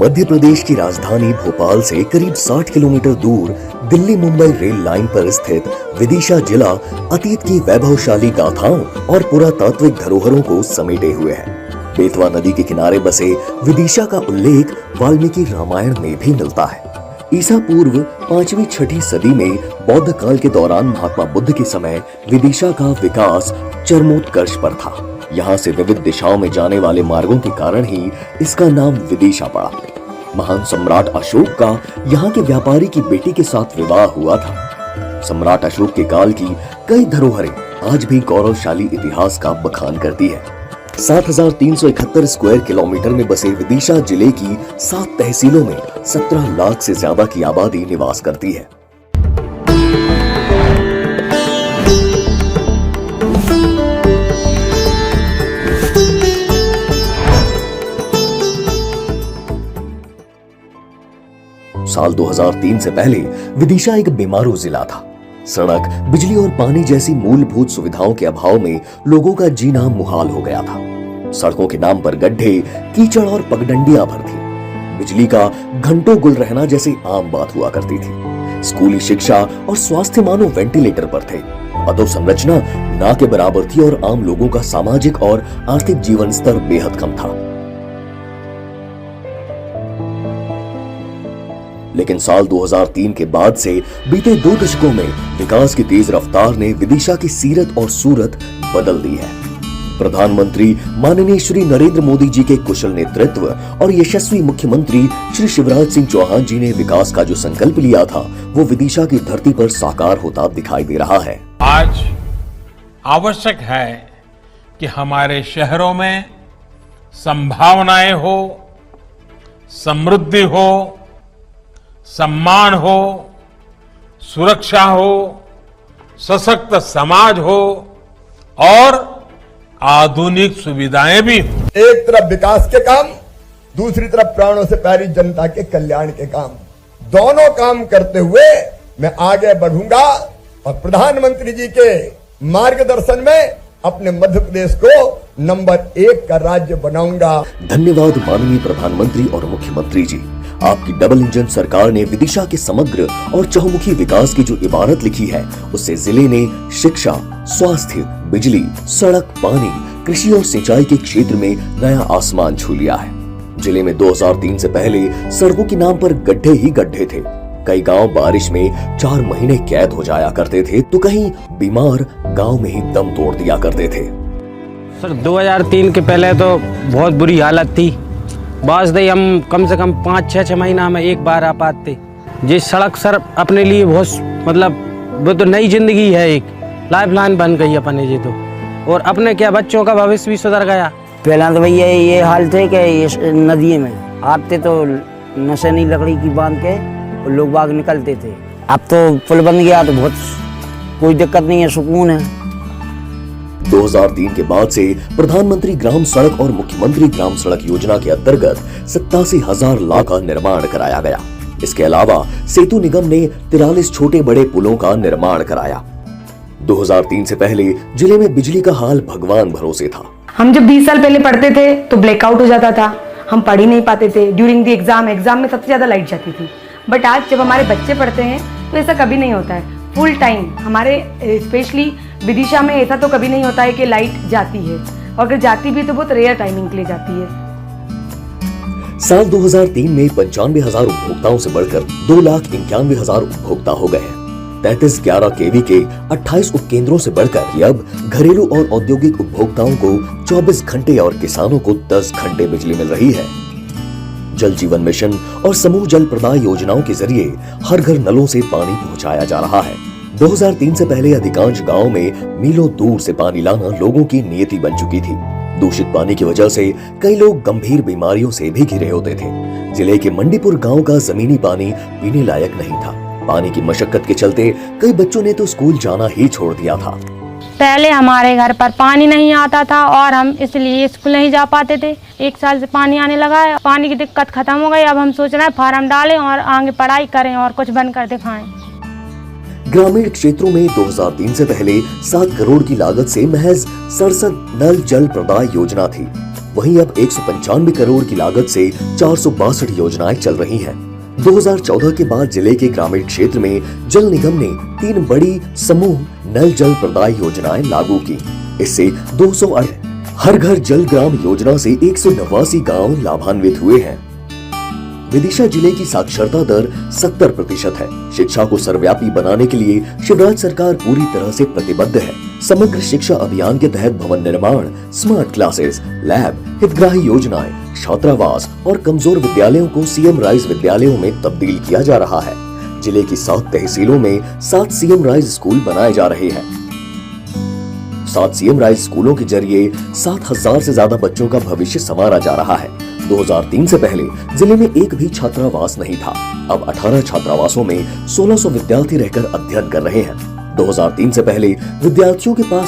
मध्य प्रदेश की राजधानी भोपाल से करीब 60 किलोमीटर दूर दिल्ली मुंबई रेल लाइन पर स्थित विदिशा जिला अतीत की वैभवशाली गाथाओं और पुरातात्विक धरोहरों को समेटे हुए है। बेतवा नदी के किनारे बसे विदिशा का उल्लेख वाल्मीकि रामायण में भी मिलता है। ईसा पूर्व 5वीं-6वीं सदी में बौद्ध काल के दौरान महात्मा बुद्ध के समय विदिशा का विकास चरमोत्कर्ष पर था। यहाँ से विविध दिशाओं में जाने वाले मार्गों के कारण ही इसका नाम विदिशा पड़ा। महान सम्राट अशोक का यहाँ के व्यापारी की बेटी के साथ विवाह हुआ था। सम्राट अशोक के काल की कई धरोहरें आज भी गौरवशाली इतिहास का बखान करती है। 7,371 स्क्वायर किलोमीटर में बसे विदिशा जिले की 7 तहसीलों में 17 लाख से ज्यादा की आबादी निवास करती है। साल 2003 से पहले विदिशा एक बीमारू जिला था। सड़क, बिजली और पानी जैसी मूलभूत सुविधाओं के अभाव में लोगों का जीना मुहाल हो गया था। सड़कों के नाम पर गड्ढे, कीचड़ और पगडंडियां भर थी। बिजली का घंटों गुल रहना जैसी आम बात हुआ करती थी। स्कूली शिक्षा और स्वास्थ्य मानो वेंटिलेटर पर थे। अधोसंरचना ना के बराबर थी और आम लोगों का सामाजिक और आर्थिक जीवन स्तर बेहद कम था। लेकिन साल 2003 के बाद से बीते 2 दशकों में विकास की तेज रफ्तार ने विदिशा की सीरत और सूरत बदल दी है। प्रधानमंत्री माननीय श्री नरेंद्र मोदी जी के कुशल नेतृत्व और यशस्वी मुख्यमंत्री श्री शिवराज सिंह चौहान जी ने विकास का जो संकल्प लिया था, वो विदिशा की धरती पर साकार होता दिखाई दे रहा है। आज आवश्यक है कि हमारे शहरों में संभावनाएं हो, समृद्धि हो, सम्मान हो, सुरक्षा हो, सशक्त समाज हो और आधुनिक सुविधाएं भी हो। एक तरफ विकास के काम, दूसरी तरफ प्राणों से प्यारी जनता के कल्याण के काम, दोनों काम करते हुए मैं आगे बढ़ूंगा और प्रधानमंत्री जी के मार्गदर्शन में अपने मध्य प्रदेश को नंबर 1 का राज्य बनाऊंगा। धन्यवाद माननीय प्रधानमंत्री और मुख्यमंत्री जी। आपकी डबल इंजन सरकार ने विदिशा के समग्र और चहुमुखी विकास की जो इबारत लिखी है, उससे जिले ने शिक्षा, स्वास्थ्य, बिजली, सड़क, पानी, कृषि और सिंचाई के क्षेत्र में नया आसमान छू लिया है। जिले में 2003 से पहले सड़कों के नाम पर गड्ढे ही गड्ढे थे। कई गांव बारिश में 4 महीने कैद हो जाया करते थे, तो कहीं बीमार गांव में ही दम तोड़ दिया करते थे। सर 2003 के पहले तो बहुत बुरी हालत थी। बस दे हम कम से कम 5-6 महीना में एक बार आ पाते। ये सड़क सर अपने लिए बहुत मतलब वो तो नई जिंदगी है, एक लाइफ लाइन बन गई अपने ये तो, और अपने क्या बच्चों का भविष्य भी सुधर गया। पहला तो भैया ये हाल थे कि नदी में आते तो नशेनी लकड़ी की बांध के लोग बाग निकलते थे। अब तो पुल बन गया तो बहुत कोई दिक्कत नहीं है, सुकून है। 2003 के बाद से प्रधानमंत्री ग्राम सड़क और मुख्यमंत्री ग्राम सड़क योजना के अंतर्गत 87,000 लाख का निर्माण कराया गया। इसके अलावा सेतु निगम ने 43 छोटे बड़े पुलों का निर्माण कराया। 2003 से पहले जिले में बिजली का हाल भगवान भरोसे था। हम जब 20 साल पहले पढ़ते थे तो ब्लैकआउट हो जाता था, हम पढ़ ही नहीं पाते थे। ड्यूरिंग द एग्जाम में सबसे ज्यादा लाइट जाती थी। बट आज जब हमारे बच्चे पढ़ते हैं तो ऐसा कभी नहीं होता है। फुल टाइम हमारे स्पेशली विदिशा में ऐसा तो कभी नहीं होता है कि लाइट जाती है, और अगर जाती भी तो बहुत रेयर टाइमिंग के लिए जाती है। साल 2003 में 95,000 उपभोक्ताओं से बढ़कर 2,91,000 उपभोक्ता हो गए हैं। 3311 केवी के 28 उपकेंद्रों से बढ़कर ये अब घरेलू और औद्योगिक उपभोक्ताओं को 24 घंटे और किसानों को 10 घंटे बिजली मिल रही है। जल जीवन मिशन और समूह जल प्रदाय योजनाओं के जरिए हर घर नलों से पानी पहुंचाया जा रहा है। 2003 से पहले अधिकांश गांवों में मीलों दूर से पानी लाना लोगों की नियति बन चुकी थी। दूषित पानी की वजह से कई लोग गंभीर बीमारियों से भी घिरे होते थे। जिले के मंडीपुर गांव का जमीनी पानी पीने लायक नहीं था। पानी की मशक्कत के चलते कई बच्चों ने तो स्कूल जाना ही छोड़ दिया था। पहले हमारे घर पर पानी नहीं आता था और हम इसलिए स्कूल नहीं जा पाते थे। 1 साल से पानी आने लगा है, पानी की दिक्कत खत्म हो गई। अब हम सोच रहे हैं फार्म डालें और आगे पढ़ाई करें और कुछ बनकर दिखाएं। ग्रामीण क्षेत्रों में 2003 से पहले 7 करोड़ की लागत से महज 67 नल जल प्रदाय योजना थी। वहीं अब 195 करोड़ की लागत से 462 योजनाएं चल रही हैं। 2014 के बाद जिले के ग्रामीण क्षेत्र में जल निगम ने 3 बड़ी समूह नल जल प्रदाय योजनाएं लागू की। इससे 200 हर घर जल ग्राम योजना से 189 गांव लाभान्वित हुए हैं। विदिशा जिले की साक्षरता दर 70% है। शिक्षा को सर्वव्यापी बनाने के लिए शिवराज सरकार पूरी तरह से प्रतिबद्ध है। समग्र शिक्षा अभियान के तहत भवन निर्माण, स्मार्ट क्लासेस, लैब, हितग्राही योजनाएं, छात्रावास और कमजोर विद्यालयों को सीएम राइज विद्यालयों में तब्दील किया जा रहा है। जिले की 7 तहसीलों में 7 सीएम राइज स्कूल बनाए जा रहे हैं। 7 सीएम राइज स्कूलों के जरिए 7,000 से ज्यादा बच्चों का भविष्य संवारा जा रहा है। 2003 से पहले जिले में एक भी छात्रावास नहीं था। अब 18 छात्रावासों में 1600 विद्यार्थी रहकर अध्ययन कर रहे हैं। 2003 से पहले विद्यार्थियों के पास